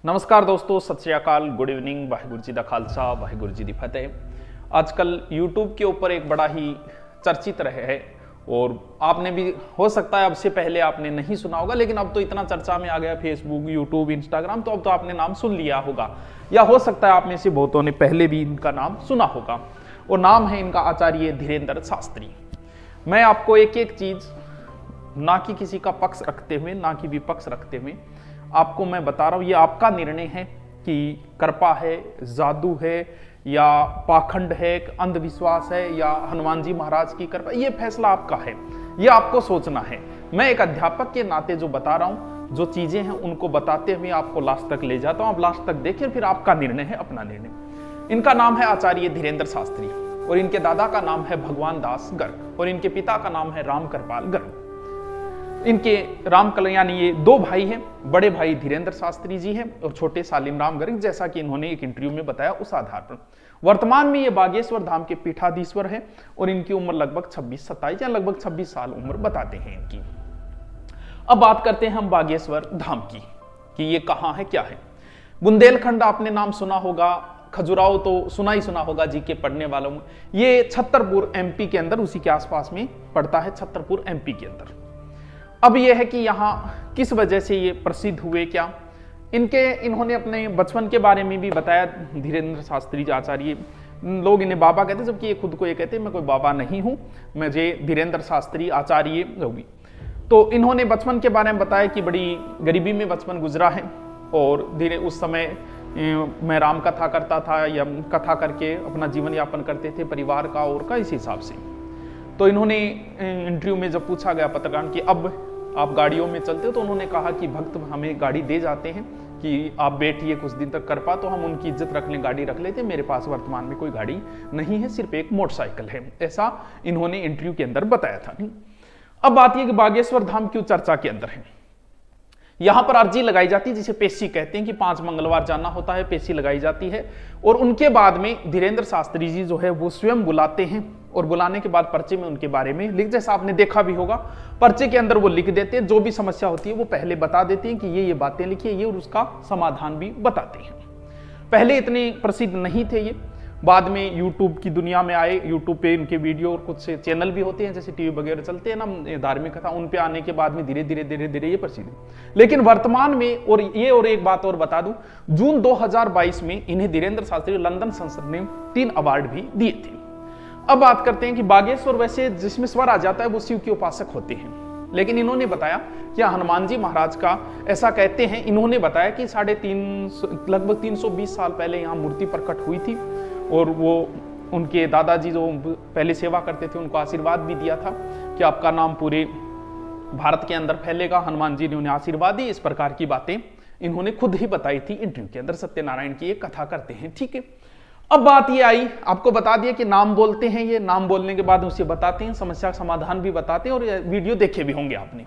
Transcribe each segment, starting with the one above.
नमस्कार दोस्तों, सत श्री अकाल, गुड इवनिंग, वाहिगुरु जी दा खालसा, वाहिगुरु जी दी फतेह। आजकल YouTube के ऊपर एक बड़ा ही चर्चित रहे है और आपने भी हो सकता है अब से पहले आपने नहीं सुना होगा, लेकिन अब तो इतना चर्चा में आ गया फेसबुक, YouTube, इंस्टाग्राम, तो अब तो आपने नाम सुन लिया होगा या हो सकता है आप में से बहुतों ने पहले भी इनका नाम सुना होगा। और नाम है इनका आचार्य धीरेंद्र शास्त्री। मैं आपको एक एक चीज ना कि किसी का पक्ष रखते हुए, ना कि विपक्ष रखते हुए आपको मैं बता रहा हूं, ये आपका निर्णय है कि कृपा है, जादू है या पाखंड है, अंधविश्वास है या हनुमान जी महाराज की कृपा, ये फैसला आपका है, ये आपको सोचना है। मैं एक अध्यापक के नाते जो बता रहा हूं, जो चीजें हैं उनको बताते हुए आपको लास्ट तक ले जाता हूं। आप लास्ट तक देखिए, फिर आपका निर्णय है, अपना निर्णय। इनका नाम है आचार्य धीरेंद्र शास्त्री और इनके दादा का नाम है भगवान दास गर्ग और इनके पिता का नाम है राम कृपाल गर्ग। इनके राम कल्याण, ये दो भाई हैं, बड़े भाई धीरेंद्र शास्त्री जी हैं और छोटे सालिम राम गर्ग, जैसा कि इन्होंने एक इंटरव्यू में बताया उस आधार पर। वर्तमान में ये बागेश्वर धाम के पीठाधीश्वर हैं और इनकी उम्र लगभग 26-27 या लगभग 26 साल उम्र बताते हैं इनकी। अब बात करते हैं हम बागेश्वर धाम की कि ये कहाँ है, क्या है। बुंदेलखंड आपने नाम सुना होगा, खजुराहो तो सुना ही सुना होगा जी के पढ़ने वालों में। ये छतरपुर एमपी के अंदर, उसी के आसपास में पड़ता है, छतरपुर एमपी के अंदर। अब यह है कि यहाँ किस वजह से ये प्रसिद्ध हुए, क्या इन्होंने अपने बचपन के बारे में भी बताया। धीरेंद्र शास्त्री आचार्य, लोग इन्हें बाबा कहते, जबकि ये खुद को ये कहते मैं कोई बाबा नहीं हूँ, मुझे धीरेंद्र शास्त्री आचार्य होगी। तो इन्होंने बचपन के बारे में बताया कि बड़ी गरीबी में बचपन गुजरा है और धीरे उस समय मैं राम कथा करता था या कथा करके अपना जीवन यापन करते थे परिवार का और का, इस हिसाब से। तो इन्होंने इंटरव्यू में जब पूछा गया पत्रकार कि अब आप गाड़ियों में चलते हो, तो उन्होंने कहा कि भक्त हमें गाड़ी दे जाते हैं कि आप बैठिए कुछ दिन तक कृपा, तो हम उनकी इज्जत रख लें, गाड़ी रख लेते। मेरे पास वर्तमान में कोई गाड़ी नहीं है, सिर्फ एक मोटरसाइकिल है, ऐसा इन्होंने इंटरव्यू के अंदर बताया था। अब बात यह कि बागेश्वर धाम क्यों चर्चा के अंदर है। यहां पर अर्जी लगाई जाती है, जिसे पेशी कहते हैं, कि 5 मंगलवार जाना होता है, पेशी लगाई जाती है और उनके बाद में धीरेंद्र शास्त्री जी जो है वो स्वयं बुलाते हैं और बुलाने के बाद पर्चे में उनके बारे में लिख, जैसा आपने देखा भी होगा, पर्चे के अंदर वो लिख देते हैं, जो भी समस्या होती है वो पहले बता देते हैं कि ये बातें लिखिए, ये, और उसका समाधान भी बताते हैं। पहले इतने प्रसिद्ध नहीं थे ये, बाद में YouTube की दुनिया में आए। YouTube पे इनके वीडियो और कुछ चैनल भी होते हैं, जैसे टीवी वगैरह चलते हैं ना धार्मिक कथा, उन पे आने के बाद में धीरे धीरे ये प्रसिद्ध है। लेकिन वर्तमान में और एक बात और बता दूं, जून 2022 में इन्हें धीरेंद्र शास्त्री लंदन संसद ने 3 अवार्ड भी दिए थे। अब बात करते हैं कि बागेश्वर, वैसे जिसमें स्वर आ जाता है वो शिव के उपासक होते हैं, लेकिन इन्होंने बताया कि हनुमान जी महाराज का, ऐसा कहते हैं, इन्होंने बताया कि लगभग 320 साल पहले यहाँ मूर्ति प्रकट हुई थी और वो उनके दादाजी जो पहले सेवा करते थे उनको आशीर्वाद भी दिया था कि आपका नाम पूरे भारत के अंदर फैलेगा। हनुमान जी ने उन्हें आशीर्वाद दी। इस प्रकार की बातें इन्होंने खुद ही बताई थी इंटरव्यू के अंदर। सत्यनारायण की एक कथा करते हैं, ठीक है। अब बात ये आई, आपको बता दिया कि नाम बोलते हैं, ये नाम बोलने के बाद उसे बताते हैं, समस्या का समाधान भी बताते हैं और वीडियो देखे भी होंगे आपने।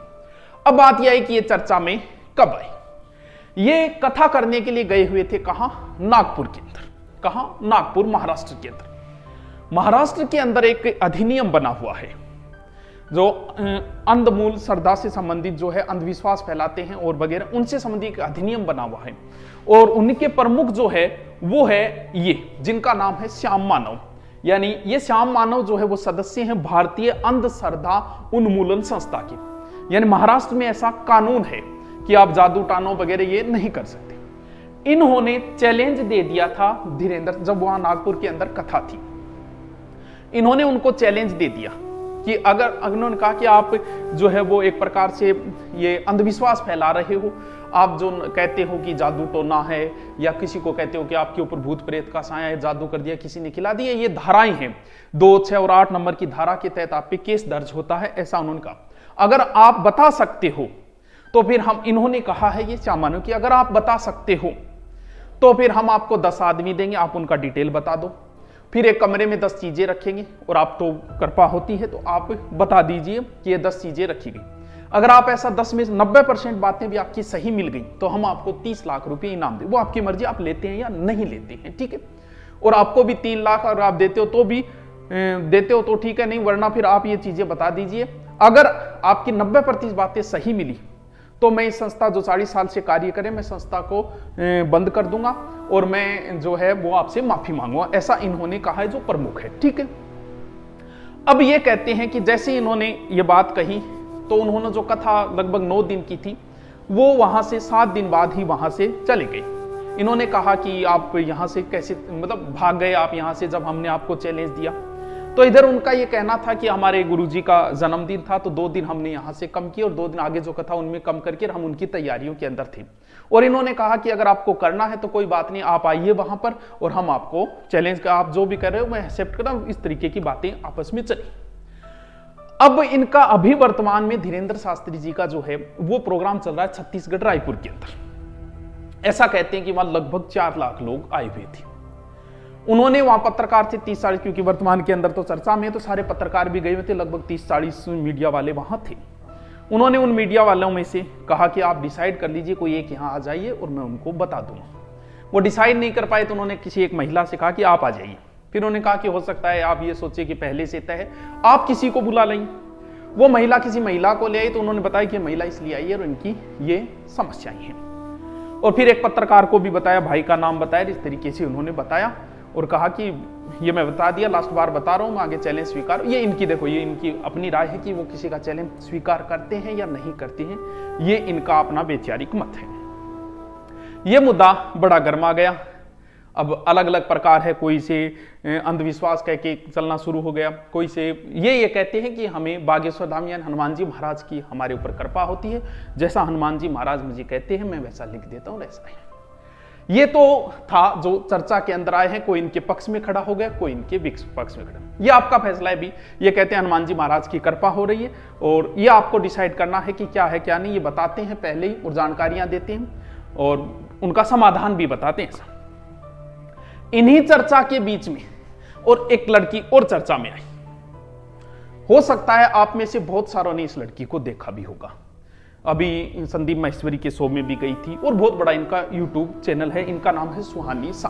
अब बात यह आई कि ये चर्चा में कब आई। ये कथा करने के लिए गए हुए थे कहां, नागपुर के अंदर। कहां, नागपुर, महाराष्ट्र के अंदर। महाराष्ट्र के अंदर एक अधिनियम बना हुआ है जो अंधमूल श्रद्धा से संबंधित जो है, अंधविश्वास फैलाते हैं और वगैरह, उनसे संबंधित एक अधिनियम बना हुआ है और उनके प्रमुख जो है वो है ये, जिनका नाम है श्याम मानव। यानी ये श्याम मानव जो है वो सदस्य हैं भारतीय अंधश्रद्धा उन्मूलन संस्था के। यानी महाराष्ट्र में ऐसा कानून है कि आप जादू टानो वगैरह ये नहीं कर सकते। इन्होंने चैलेंज दे दिया था धीरेंद्र, जब वहां नागपुर के अंदर कथा थी, इन्होंने उनको चैलेंज दे दिया कि अगर उन्होंने कहा कि आप जो है वो एक प्रकार से ये अंधविश्वास फैला रहे हो, आप जो कहते हो कि जादू टोना है या किसी को कहते हो कि आपके ऊपर भूत प्रेत का साया है, जादू कर दिया, किसी ने खिला दिया, ये धाराएं हैं, 2, 6 और 8 नंबर की धारा के तहत आप पे केस दर्ज होता है, ऐसा उन्होंने कहा। अगर आप बता सकते हो तो फिर हम, इन्होंने कहा है ये सामान्य कि अगर आप बता सकते हो तो फिर हम आपको 10 आदमी देंगे, आप उनका डिटेल बता दो, फिर एक कमरे में 10 चीजें रखेंगे और आप तो कृपा होती है तो आप बता दीजिए कि ये 10 चीजें रखी गई। अगर आप ऐसा 10 में 90% बातें भी आपकी सही मिल गई तो हम आपको 30 लाख रुपए इनाम दें। वो आपकी मर्जी, आप लेते हैं या नहीं लेते हैं, ठीक है। और आपको भी 3 लाख अगर आप देते हो तो ठीक है, नहीं वरना फिर आप ये चीजें बता दीजिए। अगर आपकी 90% बातें सही मिली तो मैं इस संस्था जो 40 साल से कार्य करे, मैं संस्था को बंद कर दूंगा और मैं जो है वो आपसे माफी मांगूंगा, ऐसा इन्होंने कहा है जो प्रमुख है। ठीक है, अब ये कहते हैं कि जैसे इन्होंने ये बात कही तो उन्होंने जो कथा लगभग 9 दिन की थी वो वहां से 7 दिन बाद ही वहां से चले गए। इन्होंने कहा कि आप यहां से कैसे मतलब भाग गए आप यहां से, जब हमने आपको चैलेंज दिया। तो इधर उनका ये कहना था कि हमारे गुरुजी का जन्मदिन था तो 2 दिन हमने यहाँ से कम किए और 2 दिन आगे जो कथा उनमें कम करके हम उनकी तैयारियों के अंदर थे। और इन्होंने कहा कि अगर आपको करना है तो कोई बात नहीं, आप आइए वहां पर और हम आपको चैलेंज का आप जो भी कर रहे हो मैं एक्सेप्ट कर रहा हूं। इस तरीके की बातें आपस में चली। अब इनका अभी वर्तमान में धीरेन्द्र शास्त्री जी का जो है वो प्रोग्राम चल रहा है छत्तीसगढ़ रायपुर के अंदर। ऐसा कहते हैं कि वहां लगभग 4 लाख लोग आए हुए थे। उन्होंने वहां पत्रकार थे 30-40, क्योंकि वर्तमान के अंदर तो चर्चा में तो सारे पत्रकार भी गए हुए थे, लगभग 30-40 मीडिया वाले वहां थे। उन्होंने उन मीडिया वालों में से कहा कि आप डिसाइड कर लीजिए, कोई एक यहाँ आ जाइए और मैं उनको बता दूंगा। वो डिसाइड नहीं कर पाए तो उन्होंने किसी एक महिला से कहा कि आप आ जाइए। फिर उन्होंने कहा कि हो सकता है आप ये सोचिए कि पहले से तय है, आप किसी को बुला लें। वो महिला किसी महिला को ले आई तो उन्होंने बताया कि महिला इसलिए आई है और इनकी ये समस्याएं हैं। और फिर एक पत्रकार को भी बताया, भाई का नाम बताया, इस तरीके से उन्होंने बताया और कहा कि ये मैं बता दिया, लास्ट बार बता रहा हूं, मैं आगे चैलेंज स्वीकार। ये इनकी देखो, ये इनकी अपनी राय है कि वो किसी का चैलेंज स्वीकार करते हैं या नहीं करते हैं, ये इनका अपना वैचारिक मत है। ये मुद्दा बड़ा गर्मा गया। अब अलग अलग प्रकार है, कोई से अंधविश्वास कह के चलना शुरू हो गया, कोई से ये कहते हैं कि हमें बागेश्वर धाम यानी हनुमान जी महाराज की हमारे ऊपर कृपा होती है, जैसा हनुमान जी महाराज मुझे कहते हैं मैं वैसा लिख देता हूं, ऐसा है। ये तो था जो चर्चा के अंदर आए हैं, कोई इनके पक्ष में खड़ा हो गया, कोई इनके पक्ष में खड़ा। ये आपका फैसला है भी। ये कहते हैं हनुमान जी महाराज की कृपा हो रही है और ये आपको डिसाइड करना है कि क्या है क्या नहीं। ये बताते हैं पहले ही और जानकारियां देते हैं और उनका समाधान भी बताते हैं। इन्हीं चर्चा के बीच में और एक लड़की और चर्चा में आई। हो सकता है आप में से बहुत सारों ने इस लड़की को देखा भी होगा। अभी संदीप महेश्वरी के शो में भी गई थी और बहुत बड़ा इनका यूट्यूब चैनल है। इनका नाम है सुहानी सा।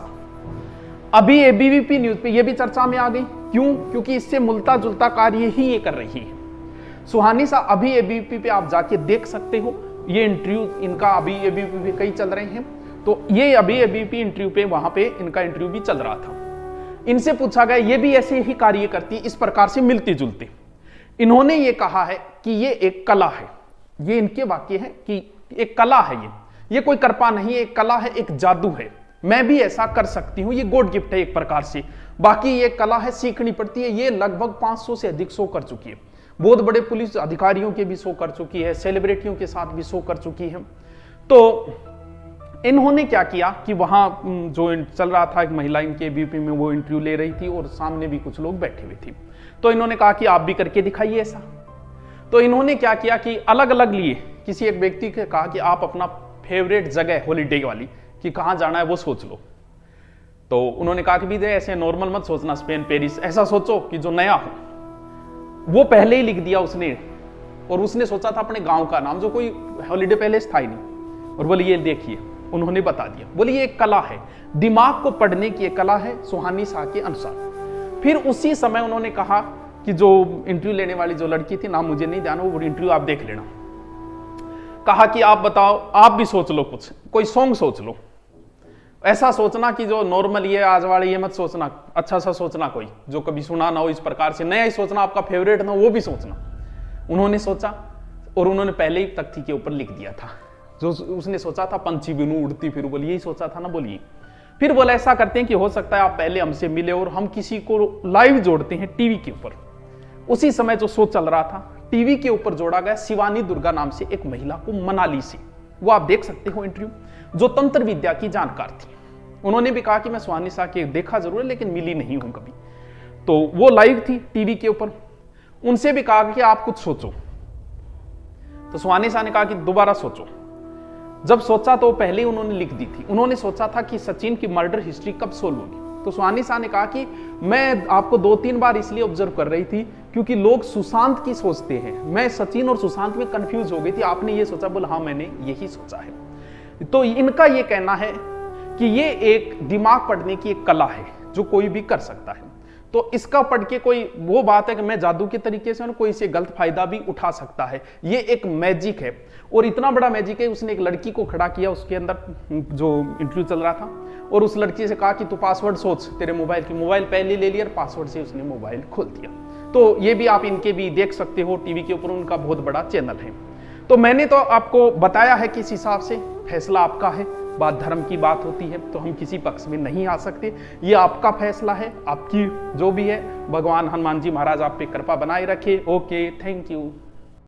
अभी एबीवीपी न्यूज पे ये भी चर्चा में आ गई। क्यों? क्योंकि इससे मिलता जुलता कार्य ही ये कर रही है। सुहानी सा अभी एबीवीपी पे आप जाके देख सकते हो। ये इंटरव्यू इनका अभी एबीवीपी पे कई चल रहे हैं, तो ये अभी एबीवीपी इंटरव्यू पे वहां पे इनका इंटरव्यू भी चल रहा था। इनसे पूछा गया, ये भी ऐसे ही कार्य करती, इस प्रकार से मिलती जुलती। इन्होंने ये कहा है कि ये एक कला है। ये इनके वाक्य है कि एक कला है, ये कोई कृपा नहीं है, एक कला है, एक जादू है। मैं भी ऐसा कर सकती हूं, ये गॉड गिफ्ट है एक प्रकार से। बाकी ये कला है, सीखनी पड़ती है। ये लगभग 500 से अधिक शो कर चुकी है। बहुत बड़े पुलिस अधिकारियों के भी शो कर चुकी है, सेलिब्रिटियों के साथ भी शो कर चुकी है। तो इन्होंने क्या किया कि वहां जो चल रहा था, एक महिला इनके बीपी में वो इंटरव्यू ले रही थी और सामने भी कुछ लोग बैठे हुए थे। तो इन्होंने कहा कि आप भी करके दिखाइए ऐसा। तो इन्होंने क्या किया कि अलग अलग लिए किसी एक व्यक्ति के कहा कि आप अपना फेवरेट जगह हॉलीडे वाली कि कहां जाना है वो सोच लो। तो उन्होंने कहा कि भी ऐसे नॉर्मल मत सोचना, स्पेन पेरिस, ऐसा सोचो कि जो नया हो। वो पहले ही लिख दिया उसने, और उसने सोचा था अपने गांव का नाम, जो कोई हॉलीडे पैलेस था ही नहीं। और बोले ये देखिए, उन्होंने बता दिया। बोले ये एक कला है, दिमाग को पढ़ने की एक कला है सुहानी शाह के अनुसार। फिर उसी समय उन्होंने कहा कि जो इंटरव्यू लेने वाली जो लड़की थी, नाम मुझे नहीं ध्यान, वो इंटरव्यू आप देख लेना। कहा कि आप बताओ, आप भी सोच लो, कुछ कोई सॉन्ग सोच लो। ऐसा सोचना कि जो नॉर्मल ये आज वाले ये मत सोचना, अच्छा सा सोचना कोई जो कभी सुना ना हो, इस प्रकार से नया ही सोचना, आपका फेवरेट ना वो भी सोचना। उन्होंने सोचा और उन्होंने पहले ही तख्ती के ऊपर लिख दिया था। जो उसने सोचा था पंछी बिनू उड़ती फिर, बोलिए यही सोचा था ना, बोलिए। फिर बोला ऐसा करते हैं कि हो सकता है आप पहले हमसे मिले और हम किसी को लाइव जोड़ते हैं टीवी के ऊपर। उसी समय जो शो चल रहा था, टीवी के ऊपर जोड़ा गया शिवानी दुर्गा नाम से एक महिला को मनाली से। वो आप देख सकते हो इंटरव्यू, जो तंत्र विद्या की जानकार थी। उन्होंने भी कहा कि मैं सुहानी शाह के देखा जरूर है लेकिन मिली नहीं हूं कभी। तो वो लाइव थी टीवी के ऊपर। उनसे भी कहा कि आप कुछ सोचो। तो सुहानी शाह ने कहा कि दोबारा सोचो। जब सोचा तो पहले ही उन्होंने लिख दी थी। उन्होंने सोचा था कि सचिन की मर्डर हिस्ट्री कब सोल्व होगी। तो सुहानी शाह ने कहा कि मैं आपको 2-3 बार इसलिए ऑब्जर्व कर रही थी क्योंकि लोग सुशांत की सोचते हैं, मैं सचिन और सुशांत में कंफ्यूज हो गई थी। आपने ये सोचा? बोला हाँ मैंने यही सोचा है। तो इनका ये कहना है कि ये एक दिमाग पढ़ने की एक कला है जो कोई भी कर सकता है। तो इसका पढ़ के कोई वो बात है कि मैं जादू के तरीके से कोई इसे गलत फायदा भी उठा सकता है। ये एक मैजिक है और इतना बड़ा मैजिक है। उसने एक लड़की को खड़ा किया, उसके अंदर जो इंटरव्यू चल रहा था, और उस लड़की से कहा कि तू पासवर्ड सोच तेरे मोबाइल की। मोबाइल पहले ले लिया और पासवर्ड से उसने मोबाइल खोल दिया। तो ये भी आप इनके भी देख सकते हो टीवी के ऊपर, उनका बहुत बड़ा चैनल है। तो मैंने तो आपको बताया है कि इस हिसाब से फैसला आपका है। बात धर्म की बात होती है तो हम किसी पक्ष में नहीं आ सकते, ये आपका फैसला है, आपकी जो भी है। भगवान हनुमान जी महाराज आप पे कृपा बनाए रखे। Okay, thank you.